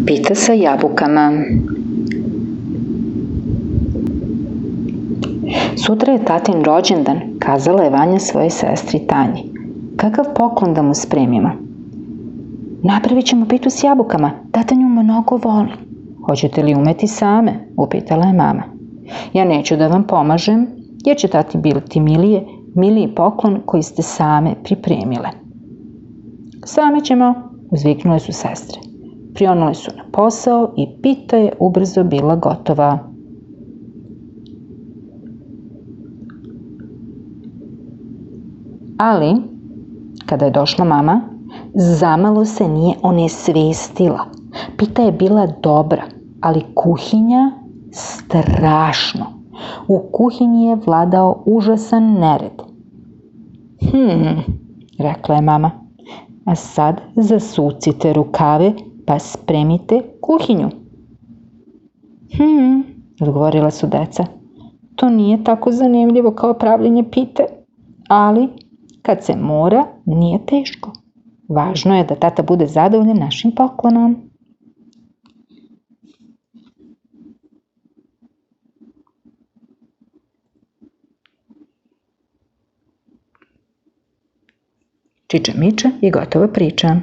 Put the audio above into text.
Pita sa jabukama. Sutra je tatin rođendan, kazala je Vanja svojoj sestri Tanji. Kakav poklon da mu spremimo? Napravit ćemo pitu s jabukama, tata nju mnogo voli. Hoćete li umeti same? Upitala je mama. Ja neću da vam pomažem, jer će tati biti miliji poklon koji ste same pripremile. Same ćemo, uzviknule su sestre. Prionule su na posao i pita je ubrzo bila gotova. Ali, kada je došla mama, zamalo se nije onesvestila. Pita je bila dobra, ali kuhinja strašno. U kuhinji je vladao užasan nered. Rekla je mama, a sad zasucite rukave pa spremite kuhinju. Odgovorila su deca. To nije tako zanimljivo kao pravljenje pite, ali kad se mora, nije teško. Važno je da tata bude zadovoljan našim poklonom. Čiča miča i gotova priča.